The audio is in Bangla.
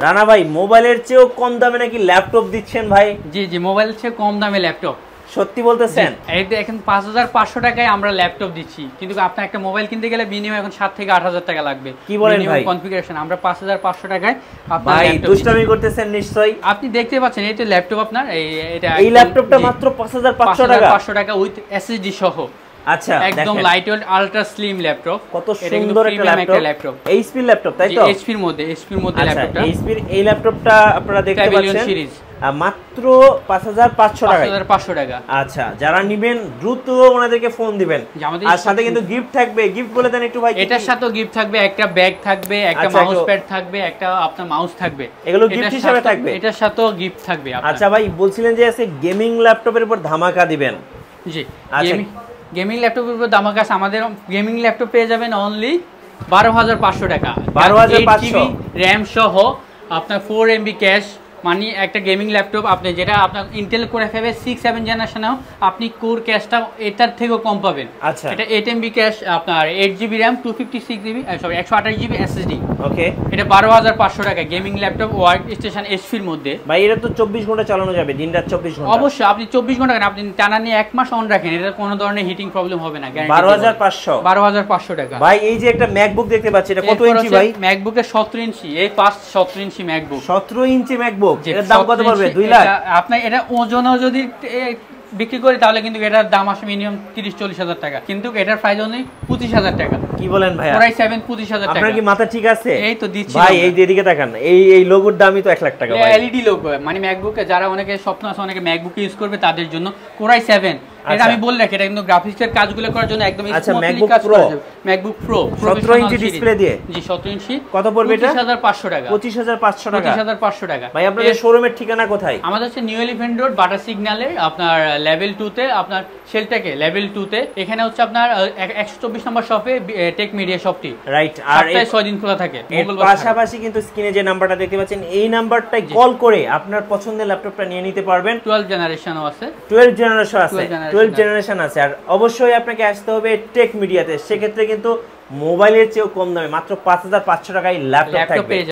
রানা ভাই মোবাইলের চেয়েও কম দামে নাকি ল্যাপটপ দিচ্ছেন ভাই? জি জি, মোবাইলের চেয়ে কম দামে ল্যাপটপ। সত্যি বলতেছেন? এই দেখেন 5500 টাকায় আমরা ল্যাপটপ দিচ্ছি, কিন্তু আপনার একটা মোবাইল কিনতে গেলে মিনিমাম এখন 7 থেকে 8000 টাকা লাগবে। কি বলেন ভাই? কনফিগারেশন আমরা 5500 টাকায় আপনার ভাই ল্যাপটপ। দুষ্টামি করতেছেন নিশ্চয়ই। আপনি দেখতে পাচ্ছেন এই তো ল্যাপটপ আপনার, এই ল্যাপটপটা মাত্র 5500 টাকা। 5500 টাকা উইথ এসএসডি সহ। আচ্ছা, একদম light weight ultra slim laptop. কত সুন্দর একটা ল্যাপটপ। এইচপি ল্যাপটপ তাই তো? এইচপির মধ্যে ল্যাপটপটা। এইচপির এই ল্যাপটপটা আপনারা দেখতে পাচ্ছেন সিরিজ মাত্র 5500 টাকা। 5500 টাকা। আচ্ছা, যারা নেবেন দ্রুত ওনাদেরকে ফোন দিবেন। আর সাথে কিন্তু গিফট থাকবে। গিফট বলে দেন একটু ভাই। এটার সাথেও গিফট থাকবে, একটা ব্যাগ থাকবে, একটা মাউস প্যাড থাকবে, একটা আপনার মাউস থাকবে। এগুলো গিফট হিসেবে থাকবে। এটার সাথেও গিফট থাকবে আপনার। আচ্ছা ভাই, বলছিলেন যে আছে গেমিং ল্যাপটপের উপর ধামাকা দিবেন। জি, গেমিং ল্যাপটপের উপর ধামাকা। আমাদের গেমিং ল্যাপটপ পেয়ে যাবেন অনলি 12500 টাকা। 12500 র‍্যাম সহ আপনার 4 MB ক্যাশ। মানে একটা গেমিং ল্যাপটপ আপনি যেটা আপনার ইন্টেল করে ফেবে 6-7 জেনারেশনেও আপনি কোর ক্যাশটা এটার থেকেও কম পাবেন। আচ্ছা, এটা 8 MB ক্যাশ, আপনার 8GB RAM, 256GB sorry 128GB SSD। ওকে, এটা 12500 টাকা গেমিং ল্যাপটপ ওয়ার্ক স্টেশন এইচপির মধ্যে। ভাই এটা তো 24 ঘন্টা চালানো যাবে, দিনরাত 24 ঘন্টা। অবশ্যই আপনি 24 ঘন্টা কেন, আপনি টানা নিয়ে 1 মাস অন রাখেন, এটা কোনো ধরনের হিটিং প্রবলেম হবে না। 12500 টাকা। ভাই এই যে একটা ম্যাকবুক দেখতে পাচ্ছি, এটা কত ইঞ্চি ভাই? ম্যাকবুকের 17 ইঞ্চি, এই ফার্স্ট 17 ইঞ্চি ম্যাকবুক। 17 ইঞ্চি ম্যাকবুক, এর দাম কত পড়বে? 2 লাখ। আপনার এটা ওজনও যদি বিক্রি করি তাহলে কিন্তু এটার দাম আসে মিনিমাম 30-40 হাজার টাকা, কিন্তু এটার প্রাইস অনলি 25,000 টাকা। কি বলেন ভাই? Core i7 25,000 টাকা। আপনার কি মাথা ঠিক আছে? এই তো দিচ্ছি ভাই, এই দিকে তাকান, এই লোগোর দামই তো 1 লাখ টাকা ভাই। এলইডি লোগো, মানে ম্যাকবুকে যারা অনেকে স্বপ্ন আছে অনেকে ম্যাকবুক ইউজ করবে তাদের জন্য Core i7। এটা আমি বল রাখি, এটা কিন্তু গ্রাফিক্সের কাজগুলো করার জন্য একদম স্মুথলি কাজ করে। ম্যাকবুক প্রো 17 ইঞ্চি ডিসপ্লে দিয়ে। জি 17 ইঞ্চি। কত পড়বে এটা? 25500 টাকা। 25500 টাকা। 25500 টাকা। ভাই আপনাদের শোরুমের ঠিকানা কোথায়? আমাদের হচ্ছে নিউ এলিফ্যান্ট রোড, বাটার সিগন্যালের আপনার লেভেল 2 তে, আপনার শেলটেকে লেভেল 2 তে। এখানে হচ্ছে আপনার 124 নম্বর শপে টেক মিডিয়া শপটি। রাইট। আর 6 দিন খোলা থাকে। পাশাপাশি কিন্তু স্ক্রিনে যে নাম্বারটা দেখতে পাচ্ছেন এই নাম্বারটায় কল করে আপনার পছন্দের ল্যাপটপটা নিয়ে নিতে পারবেন। 12 জেনারেশনও আছে। 12 জেনারেশন আছে। 12 জেনারেশন আছে। আর অবশ্যই আপনাকে আসতে হবে টেক মিডিয়াতে। সেক্ষেত্রে কিন্তু মোবাইলের চেয়েও কম দামে মাত্র 5500 টাকায় ল্যাপটপ থাকবে।